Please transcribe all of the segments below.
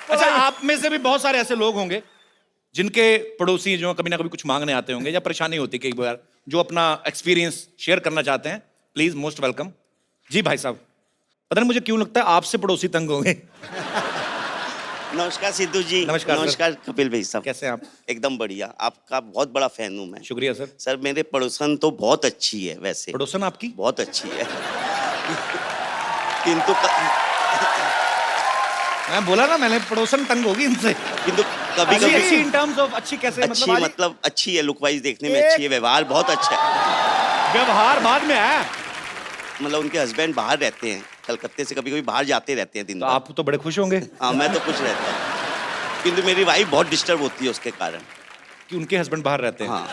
अच्छा, आप में से भी बहुत सारे ऐसे लोग होंगे जिनके पड़ोसी जो कभी ना कभी कुछ मांगने आते होंगे या परेशानी होती है कई बार, जो अपना एक्सपीरियंस शेयर करना चाहते हैं। Please, most welcome. जी भाई साहब, पता नहीं मुझे क्यों लगता है आपसे पड़ोसी तंग होंगे। नमस्कार सिद्धू जी। नमस्कार, नमस्कार कपिल भाई साहब। कैसे हैं आप? एकदम बढ़िया, आपका बहुत बड़ा फैन हूँ मैं। शुक्रिया सर। सर मेरे पड़ोसन तो बहुत अच्छी है वैसे। पड़ोसन आपकी बहुत अच्छी है। किंतु मैं बोला ना, मैंने पड़ोसन तंग होगी इनसे। किंतु कभी अच्छी कभी इन टर्म्स ऑफ अच्छी कैसे? अच्छी वाली? मतलब अच्छी है, लुक वाइज देखने में अच्छी है, व्यवहार बहुत अच्छा है। व्यवहार बाद में है। मतलब उनके हस्बैंड बाहर रहते हैं, कलकत्ते से कभी कभी बाहर जाते रहते हैं दिन तो भर। आप तो बड़े खुश होंगे हाँ, मैं तो कुछ रहता हूँ, किंतु मेरी वाइफ बहुत डिस्टर्ब होती है उसके कारण। कि उनके हस्बैंड बाहर रहते हैं। हाँ,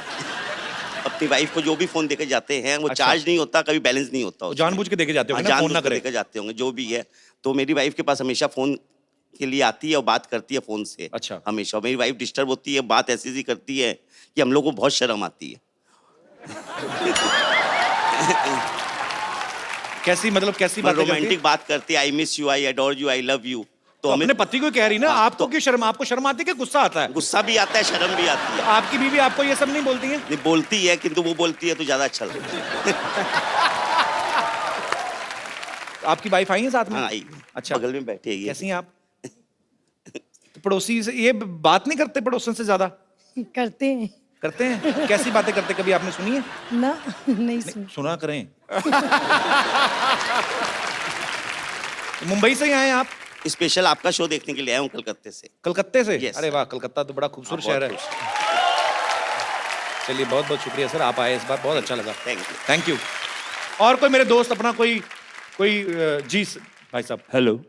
अपनी वाइफ को जो भी फोन देके जाते हैं वो अच्छा। चार्ज नहीं होता, कभी बैलेंस नहीं होता उसमें। जानबूझ के देके जाते हाँ, होंगे ना, फोन ना जानबूझ के करे। देके जाते होंगे जो भी है। तो मेरी वाइफ के पास हमेशा फोन के लिए आती है और बात करती है फोन से। अच्छा। हमेशा मेरी वाइफ डिस्टर्ब होती है, बात ऐसी सी करती है कि हम लोग को बहुत शर्म आती है। कैसी मतलब कैसी बातें करती है? रोमांटिक बात करती है, I miss you, I adore you, I love you. तो अपने पति को कह रही ना, हाँ, आपको क्यों शर्म? आपको शर्म आती है कि गुस्सा आता है? गुस्सा भी आता है, शर्म भी आती है। आपकी बीवी आपको ये सब नहीं बोलती है? नहीं बोलती है, किंतु वो बोलती है तो ज्यादा अच्छा लगता है। आपकी वाइफ आई है साथ में? हाँ, आई। अच्छा, बगल में बैठी है ये। कैसी हैं आप? तो पड़ोसी से ये बात नहीं करते पड़ोसन से ज्यादा? करते हैं करते हैं। कैसी बातें करते, कभी आपने सुनी है? ना, नहीं सुन। सुना करें। मुंबई से ही आए हैं आप? स्पेशल आपका शो देखने के लिए आया हूँ कलकत्ते से। कलकत्ते से? Yes. अरे वाह, कलकत्ता तो बड़ा खूबसूरत हाँ, शहर है। बहुत खुश। चलिए, बहुत बहुत शुक्रिया सर, आप आए इस बार, बहुत अच्छा लगा। Thank you. Thank you. और कोई मेरे दोस्त अपना कोई कोई जी भाई साहब। हेलो,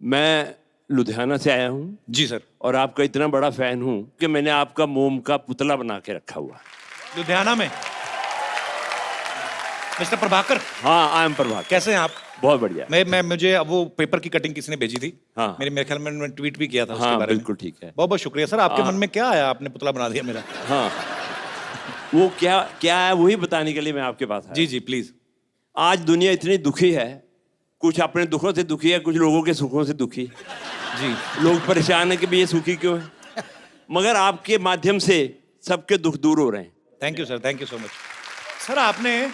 मैं लुधियाना से आया हूँ जी सर। और आपका इतना बड़ा फैन हूँ कि मैंने आपका मोम का पुतला बना के रखा हुआ है। लुधियाना में मिस्टर प्रभाकर? हाँ, आई एम प्रभाकर। कैसे हैं आप? बहुत बढ़िया। मैं मुझे अब वो पेपर की कटिंग किसी ने भेजी थी। हाँ। मेरे ख्याल में मैंने ट्वीट भी किया था उसके हाँ, बारे में। बिल्कुल ठीक है। बहुत बहुत शुक्रिया सर। आपके मन में क्या आया, आपने पुतला बना दिया मेरा? हाँ, वो क्या क्या है वही बताने के लिए मैं आपके पास आया। जी जी प्लीज। आज दुनिया इतनी दुखी है, कुछ अपने दुखों से दुखी है, कुछ लोगों के सुखों से दुखी। जी। लोग परेशान है कि भाई ये सुखी क्यों है, मगर आपके माध्यम से सबके दुख दूर हो रहे हैं। Thank you sir, thank you so much. Sir आपने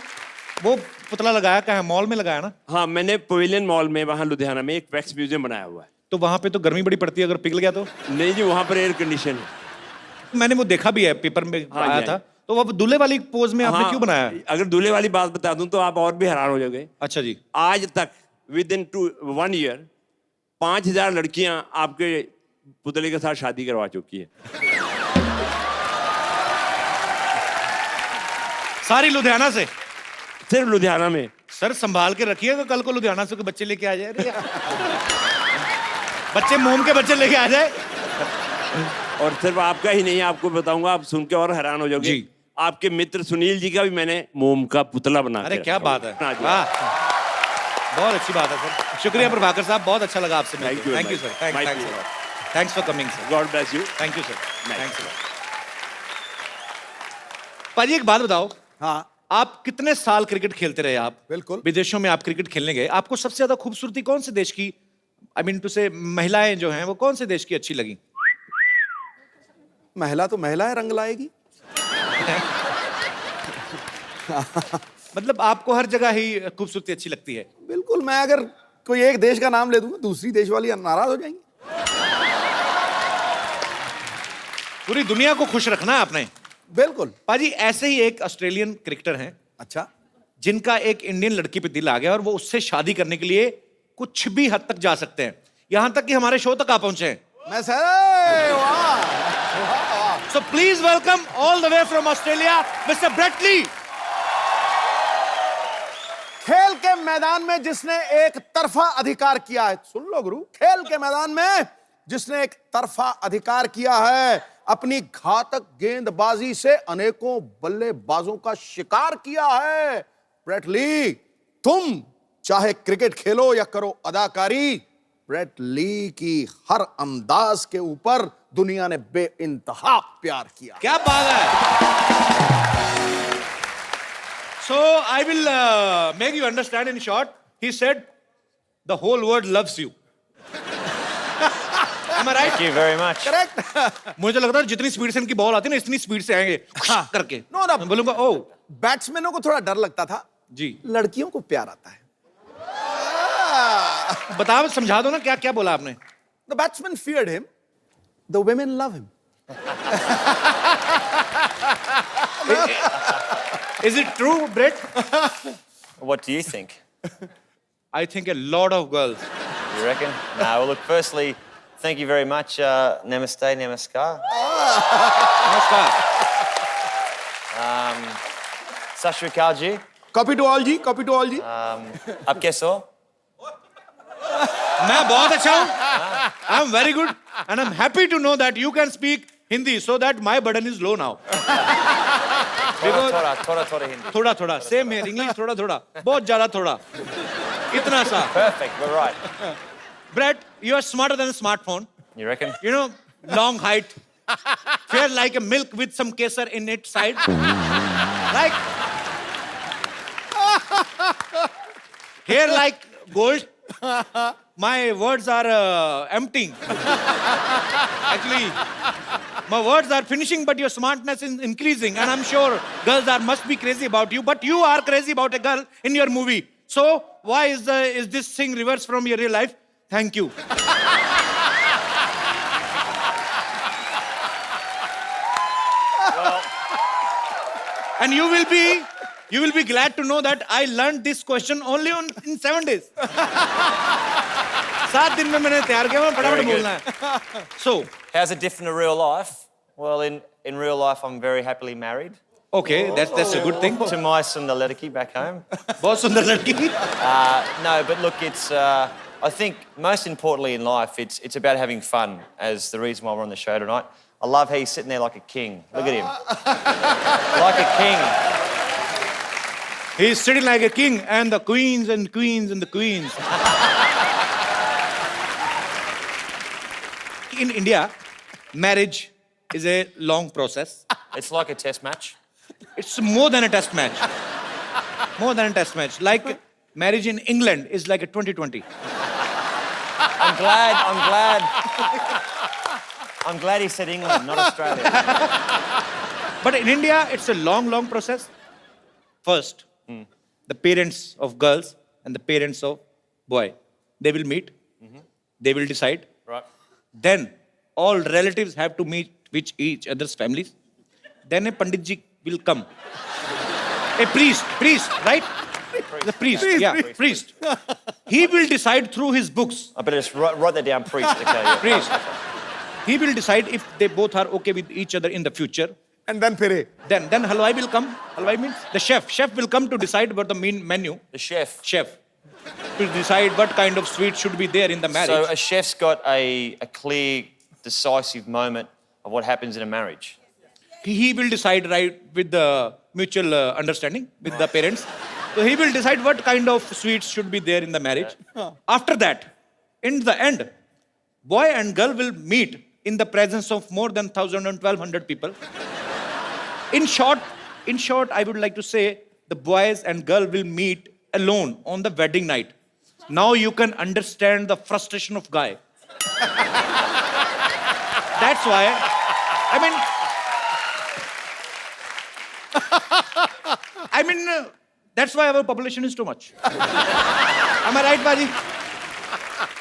वो पुतला लगाया कहाँ? मॉल में लगाया ना? हाँ, मैंने पवेलियन मॉल में वहाँ लुधियाना में एक वैक्स म्यूजियम बनाया हुआ है। तो वहां पे तो गर्मी बड़ी पड़ती है, अगर पिघल गया तो? नहीं जी, वहाँ पर एयर कंडीशन है। मैंने वो देखा भी है, पेपर में हाँ आया जी, था। तो वो दूल्हे वाली पोज में आपने हाँ, क्यों बनाया? अगर दूल्हे वाली बात बता दूं तो आप और भी हैरान हो जाओगे। अच्छा जी। आज तक विद इन 1 ईयर 5000 लड़कियां आपके पुतले के साथ शादी करवा चुकी है। सारी लुधियाना से? सिर्फ लुधियाना में। सर संभाल के रखिएगा, कल को लुधियाना से कोई बच्चे लेके आ जाए। अरे बच्चे मोम के बच्चे लेके आ जाए। और सिर्फ आपका ही नहीं, आपको बताऊंगा, आप सुन के और हैरान हो जाओगे। जी। आपके मित्र सुनील जी का भी मैंने मोम का पुतला बना अरे के क्या रखा बात हुआ है, हाँ जी। वाह, बहुत अच्छी बात है सर। शुक्रिया प्रभाकर साहब, बहुत अच्छा लगा आपसे Thank मिलकर। you, thank you sir, my thanks pleasure. Thanks for coming sir. God bless you. Thank you sir, Nice. Thanks. पाजी एक बात बताओ, हाँ, आप कितने साल क्रिकेट खेलते रहे? आप बिल्कुल। विदेशों में आप क्रिकेट खेलने गए, आपको सबसे ज्यादा खूबसूरती कौन से देश की, आई मीन टू से महिलाएं जो हैं वो कौन से देश की अच्छी लगी? महिला तो महिला है, रंग लाएगी। मतलब आपको हर जगह ही खूबसूरती अच्छी लगती है? बिल्कुल, मैं अगर कोई एक देश का नाम ले दूंगा, दूसरी देश वाली नाराज हो जाएंगी। पूरी दुनिया को खुश रखना है आपने। बिल्कुल। पाजी ऐसे ही एक ऑस्ट्रेलियन क्रिकेटर हैं अच्छा, जिनका एक इंडियन लड़की पे दिल आ गया और वो उससे शादी करने के लिए कुछ भी हद तक जा सकते हैं, यहां तक कि हमारे शो तक आ पहुंचे हैं। मैं सर, वाह। So please welcome all the way from Australia mister Brett Lee. खेल के मैदान में जिसने एक तरफा अधिकार किया है, सुन लो गुरु, खेल के मैदान में जिसने एक तरफा अधिकार किया है, अपनी घातक गेंदबाजी से अनेकों बल्लेबाजों का शिकार किया है, ब्रेट ली। तुम चाहे क्रिकेट खेलो या करो अदाकारी, ब्रेट ली की हर अंदाज के ऊपर दुनिया ने बेइंतहा प्यार किया। क्या बात है। So I will make you understand in short. He said, the whole world loves you. Am I right? Thank you very much. Correct. मुझे लगता है जितनी स्पीड से इनकी बॉल आती है ना इतनी स्पीड से आएंगे करके। नो ना, मैं बोलूंगा ओ बैट्समैनों को थोड़ा डर लगता था, जी लड़कियों को प्यार आता है। बताओ, समझा दो ना क्या क्या बोला आपने। The batsman feared him, the women love him. Is it true, Brett? What do you think? I think a lot of girls. You reckon? No, well, look, firstly, thank you very much. Namaste, namaskar. नमस्कार। Sat Shri Akal ji. Copy to all ji, copy to all ji. Aap kaise ho? मैं बहुत अच्छा हूँ। I am very good and I'm happy to know that you can speak Hindi so that my burden is low now. Thoda Hindi. थोड़ा थोड़ा same है English, थोड़ा थोड़ा बहुत ज्यादा थोड़ा इतना सा। Perfect, we're right. Brett, you are smarter than a smartphone. You reckon? You know, long height, fair like a milk with some kesar in its side. Like hair like gold. My words are emptying. Actually, my words are finishing, but your smartness is increasing, and I'm sure girls must be crazy about you. But you are crazy about a girl in your movie. So why is this thing reversed from your real life? Thank you. And you will be glad to know that I learned this question only in 7 days. 7 दिन में मैंने तैयार किया, मैं फटाफट बोलना है. So, How's it different to real life? Well, in real life, I'm very happily married okay, that's a good thing. to my Sundar Ledaki back home. बहुत सुंदर लड़की. No, but look, it's. I think most importantly in life, it's about having fun. As the reason why we're on the show tonight. I love how he's sitting there like a king. Look at him, like a king. He's sitting like a king, and the queens and queens and the queens. In India, marriage is a long process. It's like a test match. It's more than a test match. More than a test match. Like marriage in England is like a 2020. I'm glad he said England, not Australia. But in India, it's a long, long process. First, the parents of girls and the parents of boy, they will meet. They will decide. Right. Then all relatives have to meet with each other's families. Then a Pandit ji will come. A priest, right? The priest, priest. He will decide through his books. I better just write that down, priest. Okay, yeah. Priest. He will decide if they both are okay with each other in the future. And then फिरे। Then halwai will come. Halwai means the chef. Chef will come to decide about the main menu. The chef. Chef to decide what kind of sweet should be there in the marriage. So a chef's got a clear, decisive moment of what happens in a marriage. He will decide right with the mutual understanding with the parents. So he will decide what kind of sweets should be there in the marriage. After that, in the end, boy and girl will meet in the presence of more than 1,000 and 1,200 people. In short, I would like to say the boys and girl will meet alone on the wedding night. Now you can understand the frustration of guy. That's why, that's why our population is too much. Am I right, Baji?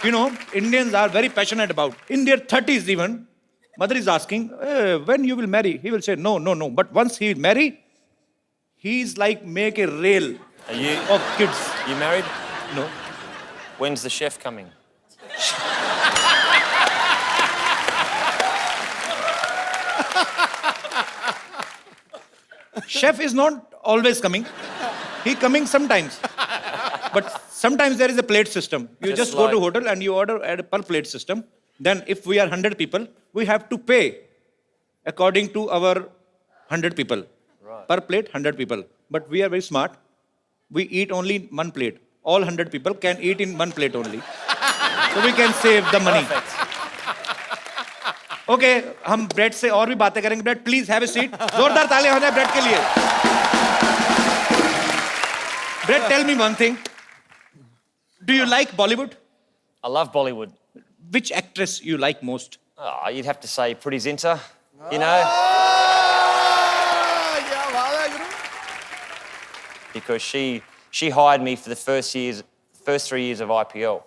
You know, Indians are very passionate about. In their 30s even, mother is asking, when you will marry? He will say, no. But once he will marry, he's like make a rail Are you of kids. you married? No. When's the chef coming? Chef is not always coming. He coming sometimes. But sometimes there is a plate system. You just go to like- hotel and you order at a per plate system. Then if we are 100 people, we have to pay according to our 100 people. Right. Per plate, 100 people. But we are very smart. We eat only one plate. All 100 people can eat in one plate only. So we can save the money. Perfect. Okay हम Brett से और भी बातें करेंगे. Brett please have a seat. जोरदार तालियां हो जाए ब्रेड के लिए. Brett tell me one thing. Do you like Bollywood? I love Bollywood. which actress you like most? Oh, you'd have to say Pretty Zinta, you know, क्या बात है गुरु because she hired me for the first 3 years of IPL.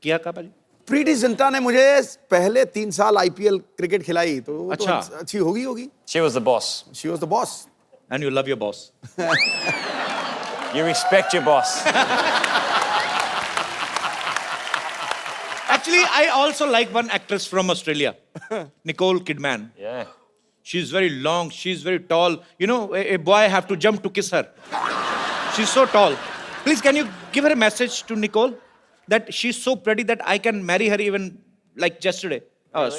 किया का भाजी? प्रीति जिंटा ने मुझे पहले 3 साल आईपीएल क्रिकेट खिलाई तो वो तो अच्छा। अच्छी होगी She was the boss. She was the boss And you love your boss. You respect your boss. Actually, I also like one actress from Australia, Nicole Kidman. Yeah. She's very long, she's very tall. You know, a boy have to jump to kiss her. She's so tall. Please, can you give her a message to Nicole that she's so pretty that I can marry her even like yesterday?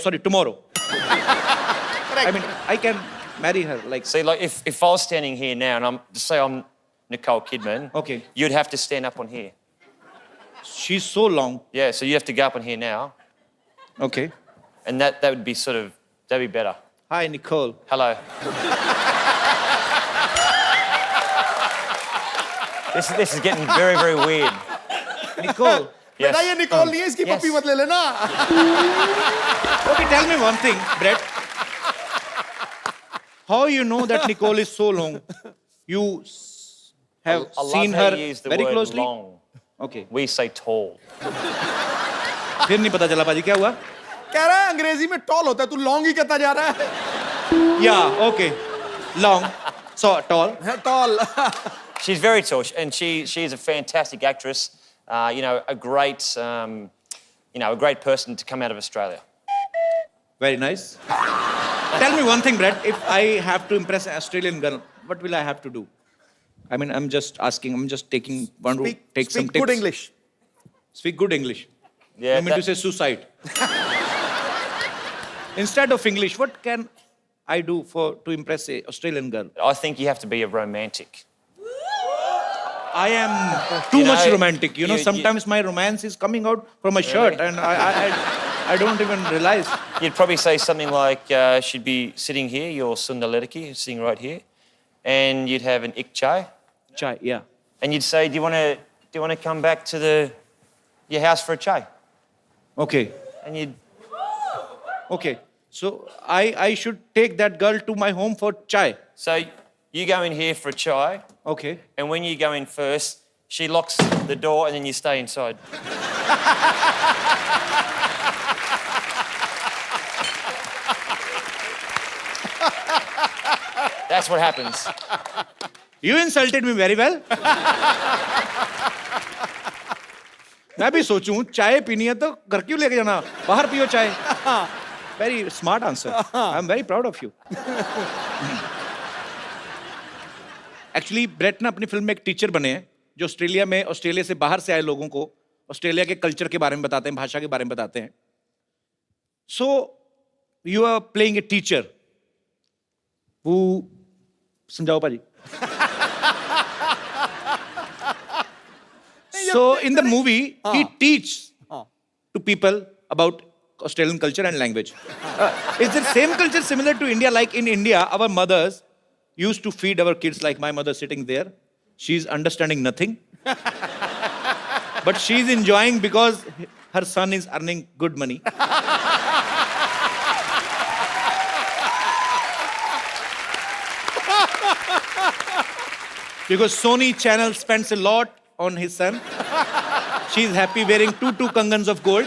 Sorry, tomorrow. I mean, I can marry her like. See, like if I was standing here now and say I'm Nicole Kidman, Okay. you'd have to stand up on here. She's so long. Yeah, so you have to go up on here now, Okay. and that would be that'd be better. Hi, Nicole. Hello. This is getting very, very weird. Nicole. Yes. बेटा ये Nicol नहीं है इसकी yes. पप्पी मत ले लेना Okay, tell me one thing, Brett. How you know that Nicole is so long? You have I love seen how her you use the very word closely? long. Okay. We say tall. फिर नहीं पता चला पाजी क्या हुआ? कह रहा है अंग्रेजी में टॉल होता है तू लॉन्ग ही कहता जा रहा है Yeah, okay. Long. So tall. Tall She's very tall, and she's a fantastic actress. You know, a great person to come out of Australia. Very nice. Tell me one thing, Brett. If I have to impress an Australian girl, what will I have to do? I mean, I'm just asking. I'm just taking one to take some speak tips. good English Speak good English. Yeah, I mean to say suicide. Instead of English, what can I do to impress a Australian girl? I think you have to be a romantic. I am too You much know, romantic. You know, you- sometimes my romance is coming out from my shirt, and I don't even realize. You'd probably say something like, she'd be sitting here, your Sundalediki, sitting right here, and you'd have an ik chai, Chai, yeah. and you'd say, do you want to come back to your house for a chai? Okay. And you'd, Okay. So I should take that girl to my home for chai. so you go in here for a chai, Okay. and when you go in first, she locks the door, and then you stay inside. That's what happens. You insulted me very well. मैं भी सोचूं चाय पीनी है तो घर क्यों लेके जाना बाहर पियो चाय very smart answer I am very proud of you actually Brett ना अपनी फिल्म में एक टीचर बने हैं जो ऑस्ट्रेलिया से बाहर से आए लोगों को ऑस्ट्रेलिया के कल्चर के बारे में बताते हैं भाषा के बारे में बताते हैं so you are playing a teacher वो समझाओ पाजी So in the movie, he teaches to people about Australian culture and language. Is the same culture similar to India? Like in India, our mothers used to feed our kids like my mother sitting there. She's understanding nothing. But she's enjoying because her son is earning good money. Because Sony Channel spends a lot on his son. She's happy wearing two kangans of gold.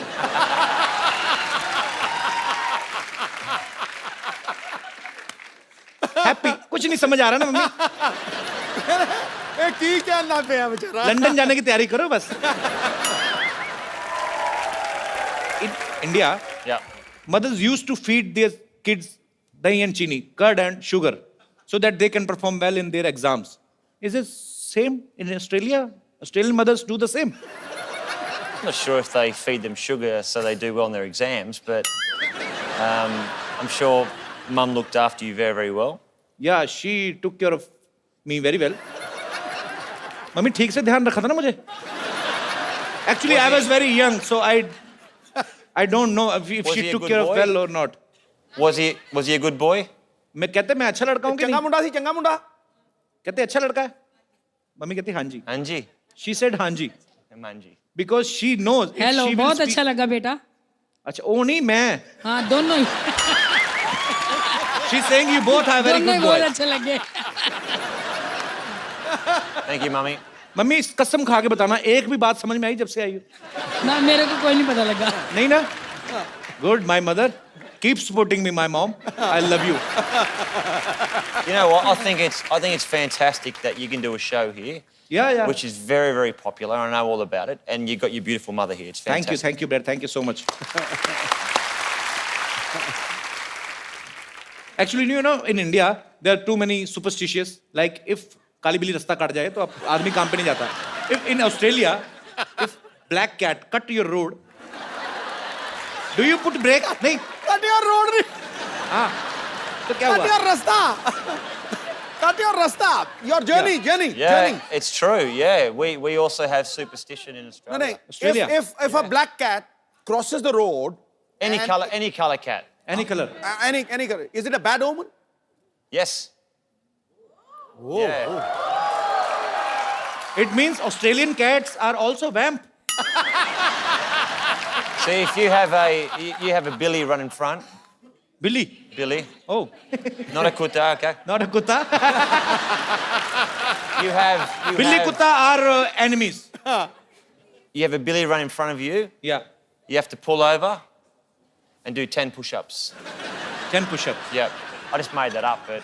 Happy. कुछ नहीं समझ आ रहा ना mummy ए की क्या ना पे है बेचारा लंदन जाने की तैयारी करो बस In India, Yeah. mothers used to feed their kids dahi and chini, curd and sugar, so that they can perform well in their exams. Is it same in Australia? Australian mothers do the same. I'm not sure if they feed them sugar so they do well in their exams, but I'm sure Mum looked after you very, very well. Yeah, she took care of me very well. Mummy ठीक से ध्यान रखा था ना मुझे. Actually, I was very young, so I don't know if Was she he a took good care of boy? well or not. Was he a good boy? मैं कहते मैं अच्छा लड़का हूँ कि चंगा नहीं? मुंडा सी चंगा मुंडा कहते अच्छा लड़का है. मम्मी कहती हाँ जी. Anji. She said हाँ जी Manji. because she knows. If hello she will बहुत speak- अच्छा लगा बेटा अच्छा ओ नहीं मैं हाँ दोनों ही she saying you both are very दोनों ही गुड बहुत बॉय अच्छे लगे Thank you, Mummy. मम्मी इस कसम खा के बताना एक भी बात समझ में आई जब से आई हो ना मेरे को कोई नहीं पता लगा नहीं ना good my mother keep supporting me my mom I love you You know what? I think it's fantastic that you can do a show here, या which is very, very popular. I know all about it, and you've got your beautiful mother here. It's fantastic. Thank you brother thank you so much actually you know in India there are too many superstitious like if काली बिल्ली रास्ता काट जाए तो अब आदमी काम पे नहीं जाता if in Australia if black cat cut your road do you put brake नहीं कट योर रोड, हाँ तो क्या कट हुआ योर रास्ता, कट योर रास्ता, your journey journey Yeah, journey. it's true. Yeah, we also have superstition in नहीं Australia. Australia. if a black cat crosses the road, Any colour cat. Any colour any color, is it a bad omen? Yes. Yeah. It means Australian cats are also vamp See, if you have a Billy run in front, बिल्ली Billy, oh not a kuta, okay? Not a कुत्ता You have बिल्ली कुत्ता are enemies you have a Billy run in front of you. या You have to pull over and do 10 push-ups. 10 push-ups Yep. I just made that up, but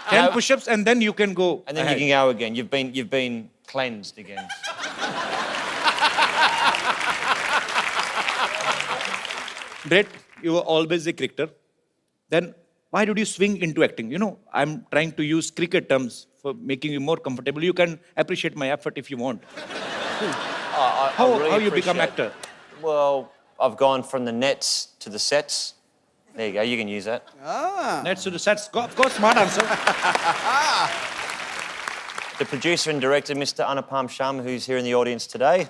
10 No. push-ups and then you can go and then ahead. you can go again. You've been cleansed again. Brett, you were always a cricketer. Then why did you swing into acting? You know, I'm trying to use cricket terms for making you more comfortable. You can appreciate my effort if you want. I How really you become appreciate- actor? Well, I've gone from the nets to the sets. There you go. You can use that. Let's do the sets. Of course, smart answer. The producer and director, Mr. Anupam Sharma, who's here in the audience today.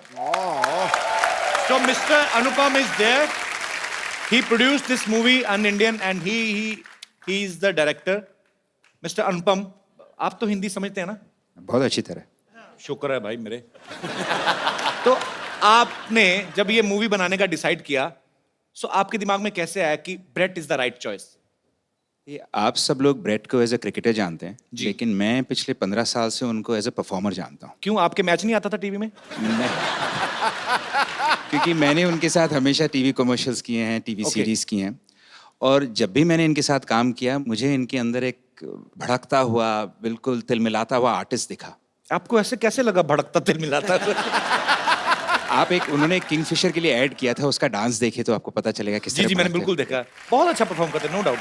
So Mr. Anupam is there. He produced this movie, An Indian, and he is the director. Mr. Anupam, आप तो हिंदी समझते हैं ना? बहुत अच्छी तरह। शुक्र है भाई मेरे। तो आपने जब ये मूवी बनाने का डिसाइड किया, सो आपके दिमाग में कैसे आया कि Brett is the right choice? ये आप सब लोग ब्रेट को एज ए क्रिकेटर जानते हैं, जी। लेकिन मैं पिछले 15 साल से उनको एज ए परफॉर्मर जानता हूँ। क्यों आपके मैच नहीं आता था टीवी में? नहीं। क्योंकि मैंने उनके साथ हमेशा टीवी कमर्शियल्स किए हैं, टीवी Okay. सीरीज किए हैं, और जब भी मैंने इनके साथ काम किया मुझे इनके अंदर एक भड़कता हुआ, बिल्कुल तिलमिलाता हुआ आर्टिस्ट दिखा। आपको ऐसे कैसे लगा भड़कता तिल मिलाता? आप उन्होंने किंगफिशर के लिए ऐड किया था, उसका डांस देखिए तो आपको पता चलेगा किस जी तरह जी मैंने भड़कते बिल्कुल देखा। बहुत अच्छा परफॉर्म करते हैं, नो डाउट।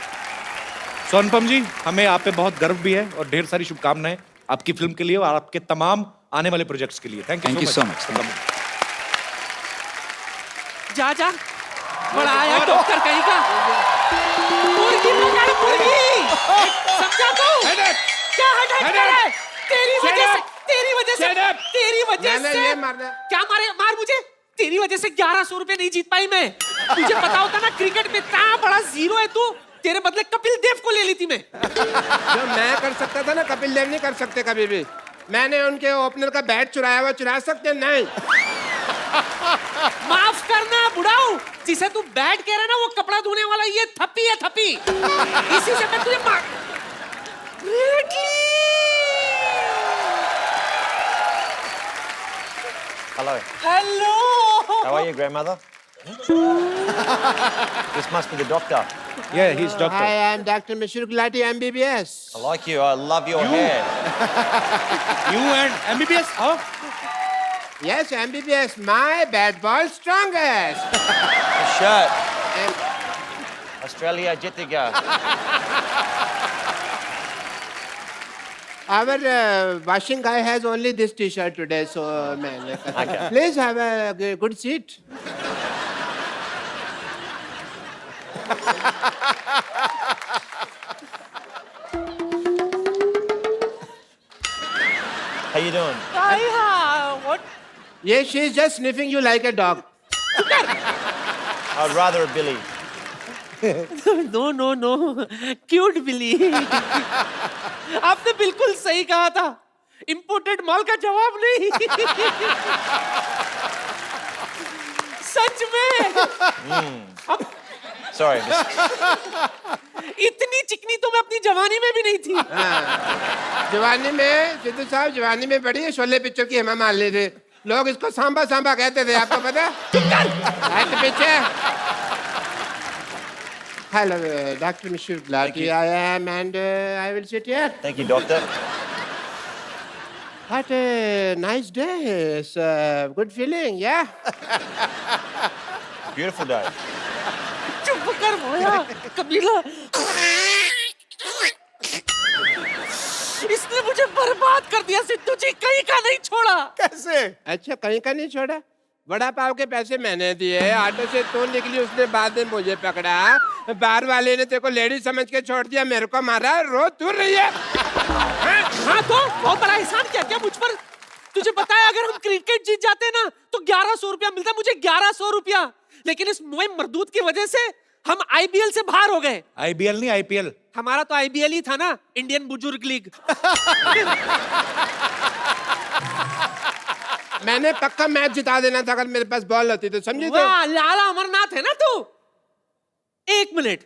सो अनुपम जी, हमें आप पे बहुत गर्व भी है और ढेर सारी शुभकामनाएं आपकी फिल्म के लिए और आपके तमाम आने वाले प्रोजेक्ट्स के लिए। Thank Thank you you so so much. much. जा जा बड़ा आया डॉक्टर कहीं का मुर्गी मंगाए मुर्गी समझा तू क्या हेडेक करे तेरी वजह से क्या मार मुझे तेरी वजह से 1100 रुपए नहीं जीत पाई मैं। तुझे पता होता ना क्रिकेट में इतना बड़ा जीरो है तू, तेरे बदले कपिल देव को ले ली थी मैं। जो मैं कर सकता था ना कपिल देव नहीं कर सकते कभी भी। मैंने उनके ओपनर का बैट चुराया हुआ, चुरा सकते नहीं। माफ करना बुढ़ाऊ, जिसे तू बैट कह रहा है ना वो कपड़ा धोने वाला ये थप्पी है थप्पी। इसी से मैं तुझे मार Hello. Hello How are you, grandmother? This must be the doctor. Yeah, he's doctor. I am Dr. Mishra Gulati, MBBS. I like you. I love your hair. You and MBBS? Oh, Yes, MBBS, my bad ball strongest. The shirt. And Australia Jitiga. our washing guy has only this T-shirt today, so man, Okay. please have a good seat. How you doing? what Yes, she's just sniffing you like a dog. I'd rather a Billy. No cute Billy. आपने बिल्कुल सही कहा था, imported माल का जवाब नहीं। सच में Sorry. इतनी चिकनी तो मैं अपनी जवानी में भी नहीं थी। जवानी में सिद्धू साहब जवानी में बड़ी है शोले पिक्चर की हेमा मालिनी थे लोग इसको सांबा सांबा कहते थे आपको पता है तो पीछे hello doctor Mishra glad I am and I will sit here. Thank you, doctor. What a nice day. It's a good feeling, yeah? Beautiful day. चुप कर भोया कबीला। इसने मुझे बर्बाद कर दिया सिद्धू जी, कहीं का नहीं छोड़ा। कैसे? अच्छा कहीं का नहीं छोड़ा बड़ा पाव के पैसे मैंने दिए ऑटो से तो निकली उसने बाद में मुझे पकड़ा बार वाले ने तेरे को लेडी समझ के छोड़ दिया मेरे को मारा रोज दूर रही है हाँ तो बहुत बड़ा एहसान किया क्या मुझ पर? तुझे पता है अगर हम क्रिकेट जीत जाते ना तो 1100 रुपया मिलता, मुझे 1100 रुपया। लेकिन इस मोए मरदूत की वजह से हम आईबीएल से बाहर हो गए। आईबीएल नहीं, आईपीएल। हमारा तो आईबीएल ही था ना, इंडियन बुजुर्ग लीग। मैंने पक्का मैच जिता देना था अगर मेरे पास बॉल होती तो समझी तो वाह लाला अमरनाथ है ना तू। 1 मिनट,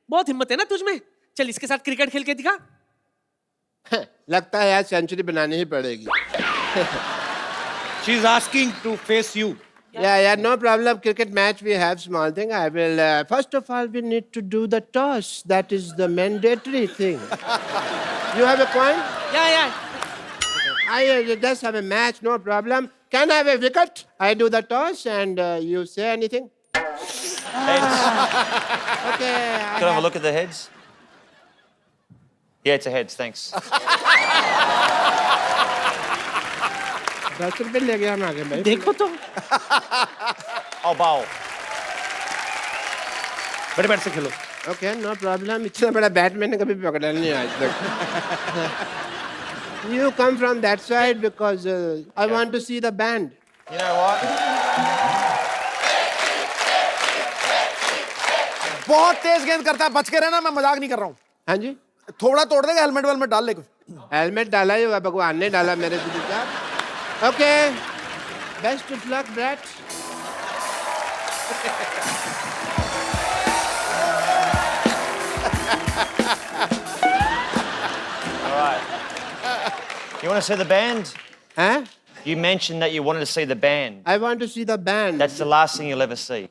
बहुत हिम्मत है ना तुझमें। चल इसके साथ क्रिकेट खेल के दिखा। लगता है यार सेंचुरी बनानी ही पड़ेगी She is asking to face you. Yeah, no problem. Cricket match, we have small thing. I will, first of all, we need to do the toss. That is the mandatory thing. You have a point? Yeah. I just have a match, no problem. Can I have a wicket? I do the toss and you say anything? Heads. Okay. Can I have a look at the heads? Yeah, it's a heads, thanks. 10 रुपए ले गया हम आगे भाई देखो तो I'll bowl. बड़े bat से खेलो। ओके नो प्रॉब्लम इतना बड़ा बैट मैंने कभी पकड़ा नहीं आज तक you come from that side because I want to see the band You know what? बहुत तेज गेंद करता है, बच के रहना, मैं मजाक नहीं कर रहा हूँ। हाँ जी थोड़ा तोड़ देगा, हेलमेट वेलमेट डाल ले कुछ। हेलमेट डाला ही हुआ भगवान ने डाला मेरे सिद्धू साहब okay best of luck brat All right. You want to see the band? Huh? You mentioned that you wanted to see the band. I want to see the band. That's the last thing you'll ever see.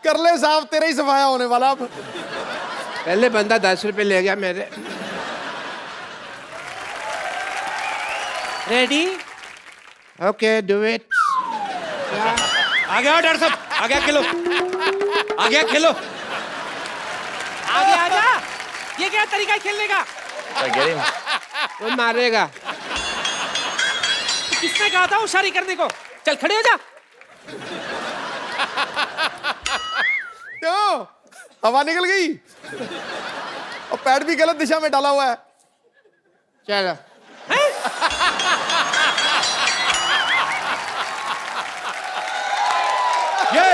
कर ले साहब, तेरा ही सफाया होने वाला अब। पहले बंदा 10 रुपए ले गया मेरे रेडी। ओके डू इट आ गया डॉक्टर साहब, आ गया खेलो, आ गया खेलो। आगे आजा, ये क्या तरीका है खेलने का? Did I get him? वो मारेगा किसने कहा था होशियारी करने को? चल खड़े हो जा। क्यों? हवा निकल गई और पैड भी गलत दिशा में डाला हुआ है। चलो ये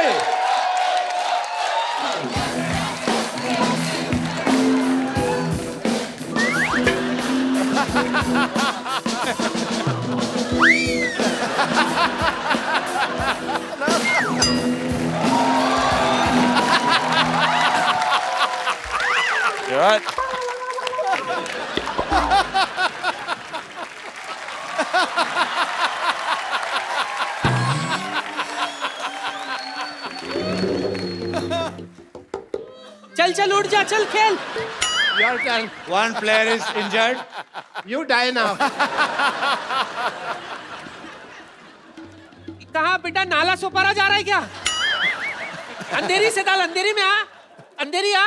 You all right? चल चल उठ जा, चल खेल। Your turn one player is injured. You die now कहाँ बेटा, नाला सोपारा जा रहा है क्या? अंधेरी से डाल, अंधेरी में आ, अंधेरी आ।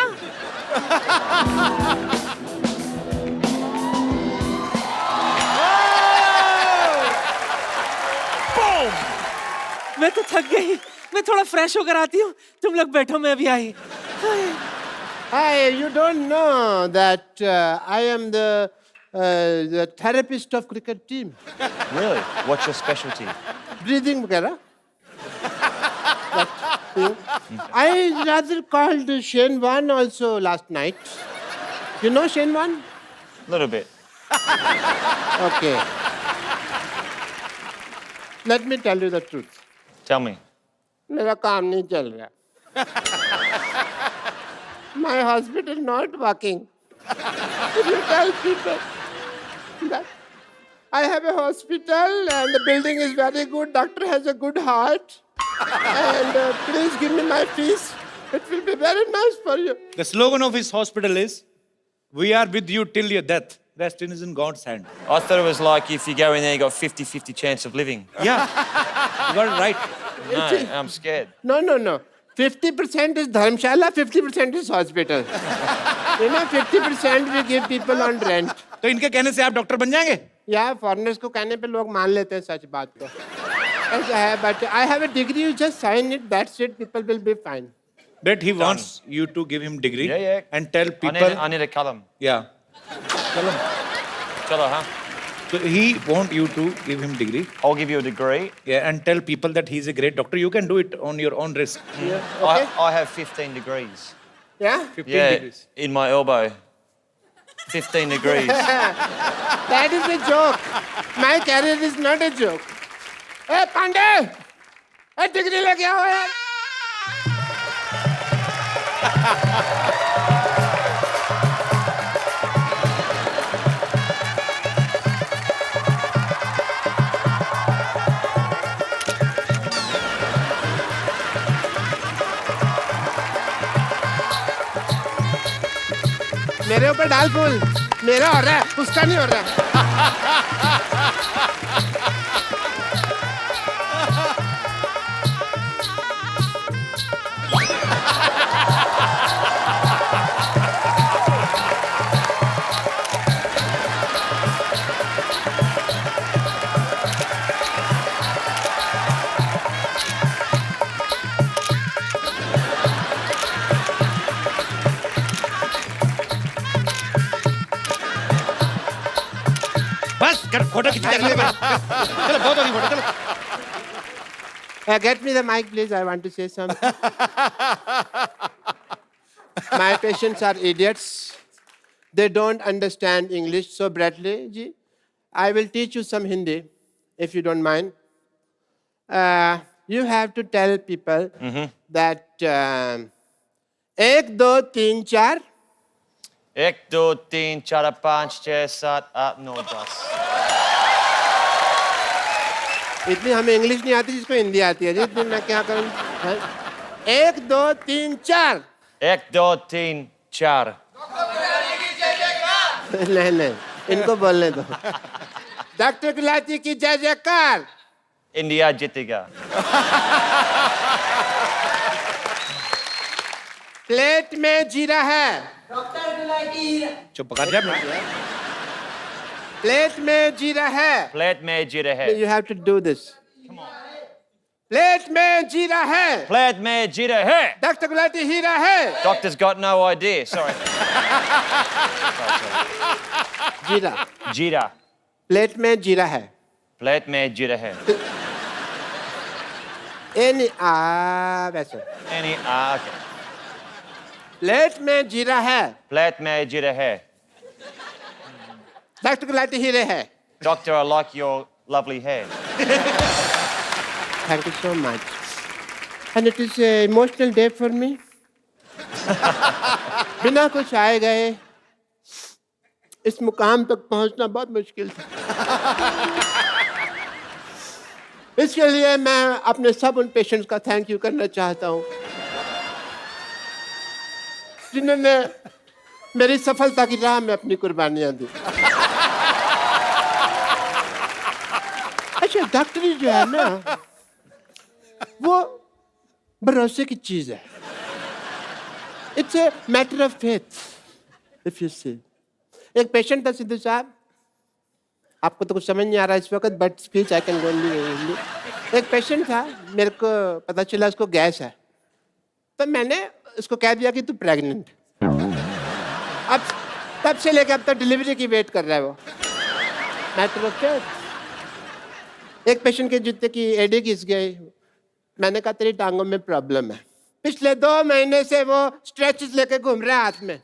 मैं तो थक गई, मैं थोड़ा फ्रेश होकर आती हूँ, तुम लोग बैठो, मैं अभी आई। Hi, you don't know that I am the therapist of cricket team. Really? What's your specialty? Breathing वगैरह I rather called Shane Wan also last night. You know Shane Wan? Little bit. Okay. Let me tell you the truth. Tell me. मेरा काम नहीं चल रहा. My hospital not working. If you tell people that I have a hospital and the building is very good, doctor has a good heart, and please give me my fees. It will be very nice for you. The slogan of his hospital is, "We are with you till your death. Rest is in God's hand." I thought it was like if you go in there, you got 50-50 chance of living. Yeah, you got it right. No, I'm scared. No. 50% is Dharmshala, 50% is hospital. You know, 50% we give people on rent. तो इनके कहने से आप doctor बन जाएंगे? या foreigners को कहने पे लोग मान लेते हैं सच बात को. ऐसा है, but I have a degree, you just sign it, that's it, people will be fine. But he wants you to give him degree Yeah. and tell people. I need a column. Yeah. Chalo, huh? So he want you to give him degree. I'll give you a degree. Yeah, and tell people that he's a great doctor. You can do it on your own risk. Okay? I have 15 degrees. Yeah? 15 degrees. In my elbow. 15 degrees. That is a joke. My career is not a joke. Hey, Pandey! Hey, degree लेके आओ यार. मेरे ऊपर डाल फूल. मेरा हो रहा है, उसका नहीं हो रहा. बस कर फोटो खींच चलो बहुत होगी फोटो चलो. Get me the mic, please. I want to say something. My patients are idiots. They don't understand English. So, Bradley ji, I will teach you some Hindi, if you don't mind. You have to tell people that 1, 2, 3, 4. 1, 2, 3, 4, 5, 6, 7, 8, 9, 10. इतनी हमें English नहीं आती जिसको हिंदी आती है जी. इतनी मैं क्या करूं? 1, 2, 3, 4. 1, 2, 3, 4. नहीं, इनको बोलने दो. डॉक्टर गुलाटी की जय जयकार. India जीतेगा. प्लेट में जीरा है. चुप कर जा. प्लेट में जीरा है. Plate में जीरा है. You have to do this. Plate में जीरा है. Plate में जीरा है. डॉक्टर गुलाटी हीरा है. Doctor's got no idea. Sorry. जीरा. Jeera. प्लेट में जीरा है. Plate में जीरा है. वैसे. Okay. प्लेट में जीरा है. Plate में जीरा है. डॉक्टर गुलाटी हीरे है. Doctor, I like your lovely hair. Thank you so much. And it is an emotional day for me. बिना कुछ आए गए इस मुकाम तक पहुंचना बहुत मुश्किल था. इसके लिए मैं अपने सब उन पेशेंट्स का थैंक यू करना चाहता हूं जिन्होंने मेरी सफलता की राह में अपनी कुर्बानियां दी. अच्छा, डॉक्टरी जो है ना वो भरोसे की चीज है. It's a matter of faith. If you see, एक पेशेंट था सिद्धू साहब, आपको तो कुछ समझ नहीं आ रहा इस वक्त, but speech I can only. एक पेशेंट था, मेरे को पता चला उसको गैस है, तो मैंने उसको कह दिया कि तू प्रेग्नेंट. अब तब से लेकर अब तक डिलीवरी की वेट कर रहा है वो. Matter of faith. एक पेशेंट के जूते की एडी घिस गई, मैंने कहा तेरी टांगों में प्रॉब्लम है। पिछले 2 महीने से वो स्ट्रेचेस लेके घूम रहा है हाथ में।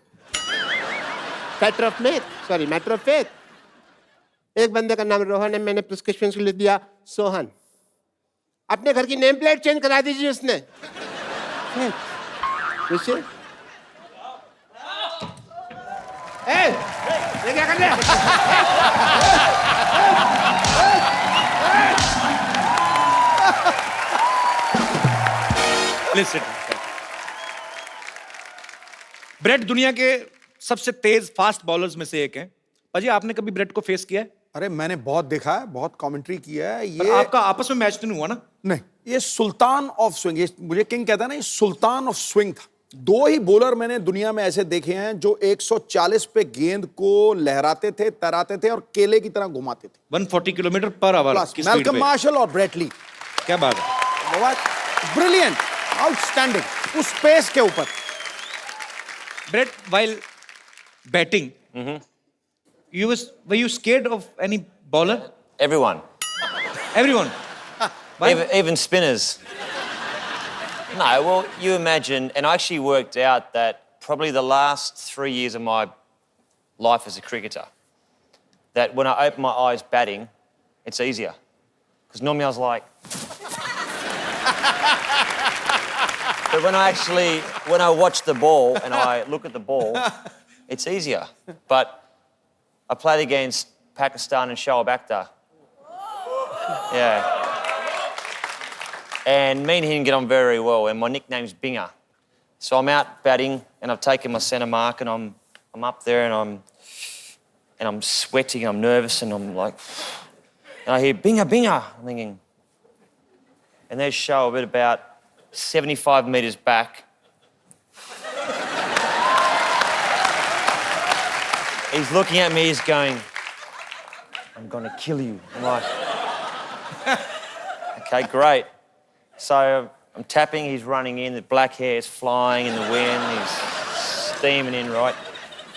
Matter of faith. एक बंदे का नाम रोहन है, मैंने प्रिस्क्रिप्शन के लिए दिया सोहन। अपने घर की नेम प्लेट चेंज करा दीजिए उसने। ये क्या कर रहे हैं? Listen. ब्रेट दुनिया के सबसे तेज फास्ट बॉलर्स में से एक है। पाजी, आपने कभी ब्रेट को फेस किया है? अरे मैंने बहुत देखा है, बहुत कमेंट्री किया है। पर ये आपका आपस में मैच तो नहीं हुआ ना? नहीं, ये सुल्तान ऑफ स्विंग, ये मुझे किंग कहता है ना, ये सुल्तान ऑफ स्विंग था। 2 ही बॉलर मैंने दुनिया में ऐसे देखे हैं जो 140 पे गेंद को लहराते थे, तैराते थे और केले की तरह घुमाते थे। 140 किलोमीटर पर आवर की स्पीड मैल्कम पे। मार्शल और ब्रेट ली। क्या बात है। ब्रिलियंट, आउटस्टैंडिंग, उस पेस के ऊपर। Brett, while batting, were you scared of any bowler? Everyone. Everyone. Why? Even spinners. No, well, you imagine, and I actually worked out that probably the last 3 years of my life as a cricketer, that when I open my eyes batting, it's easier. Because normally I was like... But when I watch the ball and I look at the ball, it's easier. But I played against Pakistan and Shoaib Akhtar. Yeah. And me and him get on very well, and my nickname's Binger. So I'm out batting, and I've taken my centre mark, and I'm up there, and I'm sweating, and I'm nervous, and I'm like, and I hear Binger, Binger. I'm thinking, and there's Shoaib at about 75 metres back. He's looking at me, he's going, I'm gonna kill you. I'm like, okay, great. So I'm tapping, he's running in, the black hair is flying in the wind, he's steaming in, right?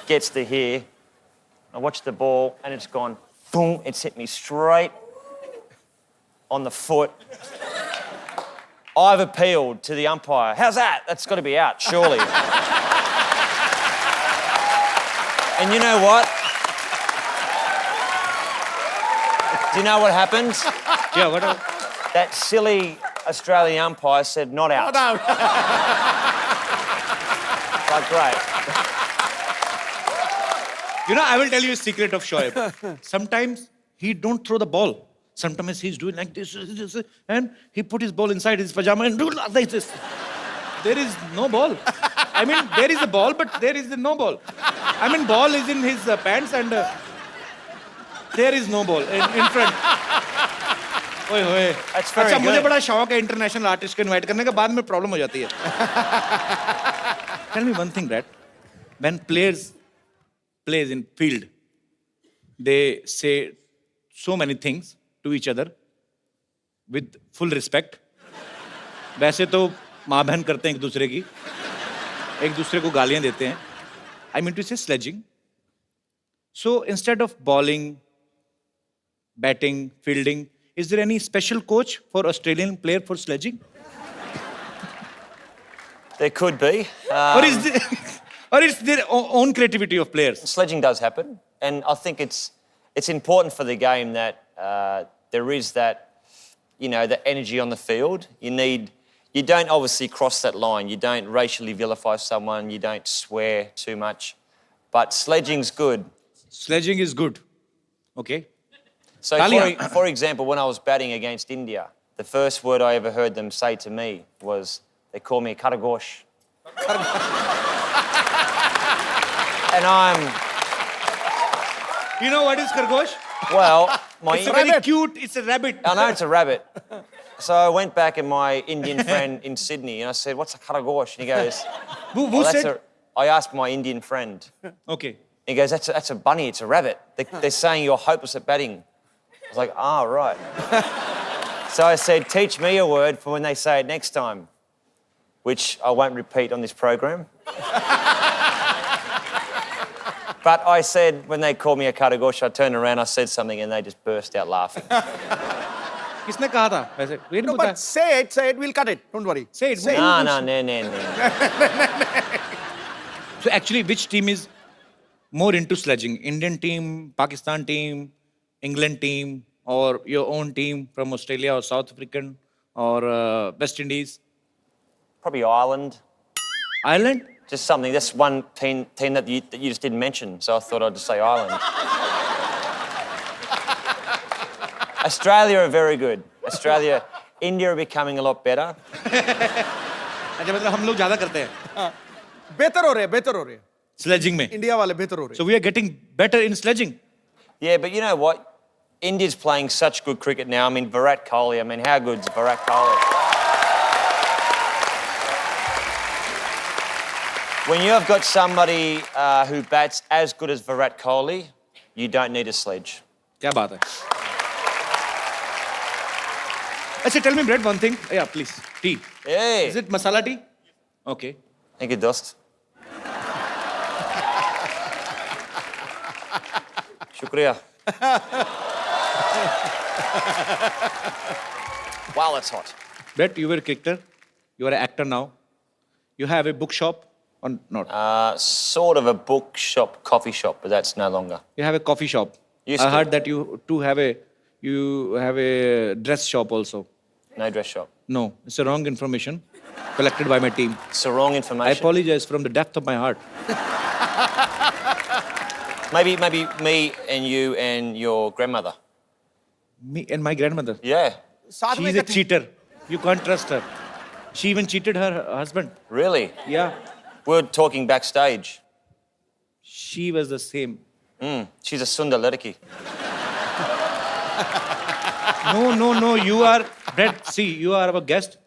Gets to here. I watch the ball and it's gone, boom, it's hit me straight on the foot. I've appealed to the umpire. How's that? That's got to be out, surely. And you know what? Do you know what happened? Yeah, what? That silly Australian umpire said not out. Not out. Like, great. You know, I will tell you a secret of Shoaib. Sometimes he don't throw the ball. Sometimes he's doing like this, and he put his ball inside his pajama and do like this. There is no ball. I mean, there is a ball, but there is no ball. I mean, ball is in his pants and there is no ball in front. ओए होए। That's very अच्छा, मुझे good. बड़ा शौक है international artist को invite करने का, बाद में प्रॉब्लम हो जाती है। Tell me one thing, Brett. When players plays in field, they say so many things to each other with full respect. वैसे तो माँ बहन करते हैं एक दूसरे को गालियां देते हैं. I mean to say sledging. So instead of bowling, batting, fielding, is there any special coach for Australian player for sledging? There could be. Or it's their own creativity of players? Sledging does happen, and I think it's important for the game that there is that, you know, the energy on the field. You don't obviously cross that line. You don't racially vilify someone. You don't swear too much. But sledging's good. Sledging is good. Okay. So, Talia. for example, when I was batting against India, the first word I ever heard them say to me was, they call me Karagosh. And You know what is Khargosh? well, It's a very cute, it's a rabbit. I know it's a rabbit. So I went back and my Indian friend in Sydney and I said, what's a Karagosh? And he goes, Who "Oh, that's said? I asked my Indian friend. Okay. He goes, that's a bunny, it's a rabbit. They're saying you're hopeless at batting. I was like, right. So I said, teach me a word for when they say it next time, which I won't repeat on this program. But I said, when they called me a Karagosh, I turned around, I said something, and they just burst out laughing. किसने कहा था वैसे? ये नहीं No, पता but say it, we'll cut it. Don't worry. Say it. No, no. So actually, which team is more into sledging? Indian team, Pakistan team, England team, or your own team from Australia or South African or West Indies? Probably Ireland. Ireland? Just something. That's one team that you just didn't mention, so I thought I'd just say Ireland. Australia are very good. Australia, India are becoming a lot better. अच्छा मतलब हम लोग ज्यादा करते हैं बेहतर हो रहे हैं sledging में. इंडिया वाले बेहतर हो रहे हैं So we are getting better in sledging. Yeah, but you know what? India's playing such good cricket now. I mean, Virat Kohli. I mean, how good's Virat Kohli? When you have got somebody who bats as good as Virat Kohli, you don't need a sledge. क्या बात है? अच्छा, tell me, Brett, one thing. Yeah, please. Tea. Hey. Is it masala tea? Okay. Thank you, Dost. Shukriya. Wow, that's hot. Brett, you were a cricketer. You are an actor now. You have a bookshop or not? Sort of a bookshop, coffee shop, but that's no longer. You have a coffee shop. Used I to. heard that you have a dress shop also. No dress shop. No, it's a wrong information collected by my team. It's the wrong I information. apologize from the depth of my heart. Maybe me and you and your grandmother. Me and my grandmother. Yeah. साथ में She's a इकट्ठे- cheater. You can't trust her. She even cheated her husband. Really? Yeah. We were talking backstage. She was the same. She's a Sundar Ladaki. No. You are, Brett, see, you are our guest.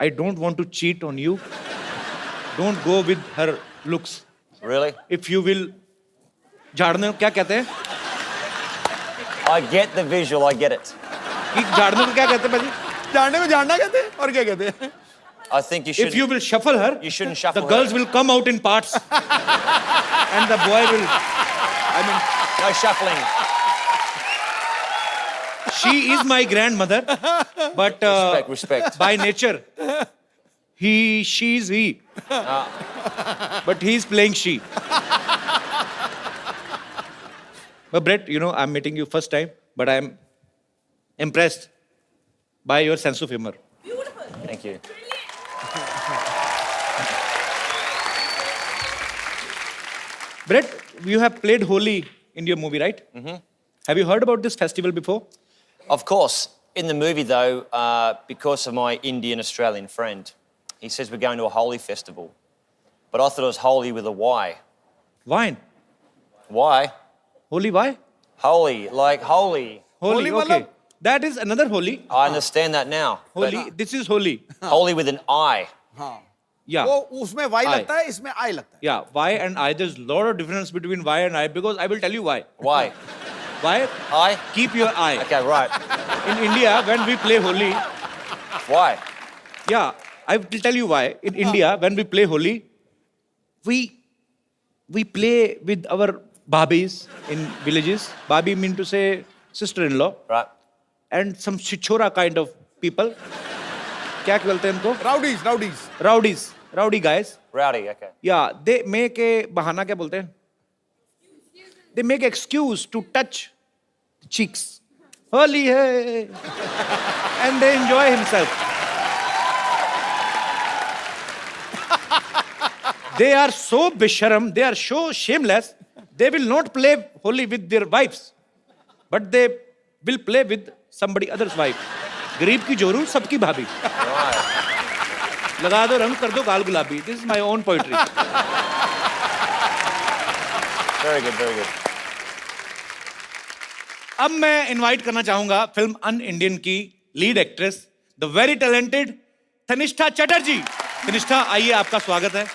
I don't want to cheat on you. Don't go with her looks. Really? If you will, झाड़ने को क्या कहते हैं? I get the visual, I get it. कि झाड़ने को क्या कहते हैं भाजी? जानने में जानना कहते हैं और क्या कहते हैं I think you should. If you will shuffle her, You shouldn't shuffle the her. girls will come out in parts, and the boy will. I mean, No shuffling. she is my grandmother, but Respect. by nature, she's he. But he's playing she. But Brett, you know, I'm meeting you first time, but I'm impressed by your sense of humor. Thank you. Brett, you have played Holi in your movie, right? Mm-hmm. Have you heard about this festival before? Of course. In the movie, though, because of my Indian Australian friend, he says we're going to a Holi festival. But I thought it was holy with a Y. Wine. Why? Holi, why? Holy, like holy. Holy, Holi okay. matlab? That is another Holi. I understand that now. but Holi, this is Holi. holy with an I. हाँ Yeah. वो उसमें Y I. लगता है इसमें आई लगता है Yeah, Y and I, there's a lot of difference between Y and I because I will tell you why. Why? Why? I? Keep your eye. Okay, right. In India, when we play Holi, Why? yeah, I will tell you why. In India, when we play Holi, we play with our babis in villages. Babi mean to say sister-in-law Right. and some chichora kind of people. क्या बोलते हैं इनको? Rowdies Rowdy guys. Rowdy, okay. Yeah, they make a bahana क्या बोलते हैं? They make excuse to touch cheeks. Holi hai. And they enjoy himself. They are so bisharam, they are so shameless, they will not play Holi with their wives. But they will play with somebody other's wife. गरीब की जोरू सबकी भाभी. लगा दो रंग कर दो गाल गुलाबी. This is my own poetry. Very good, very good. अब मैं इनवाइट करना चाहूंगा फिल्म अन इंडियन की lead actress the very talented Tanishtha Chatterjee. Tanishtha आइए, आपका स्वागत है.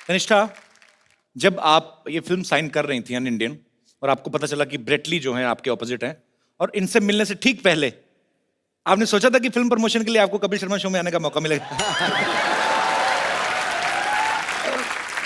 तनिष्ठा, जब आप ये फिल्म साइन कर रही थी अन इंडियन और आपको पता चला कि ब्रेटली जो है आपके ऑपोजिट हैं और इनसे मिलने से ठीक पहले आपने सोचा था कि फिल्म प्रमोशन के लिए आपको कपिल शर्मा शो में आने का मौका मिलेगा?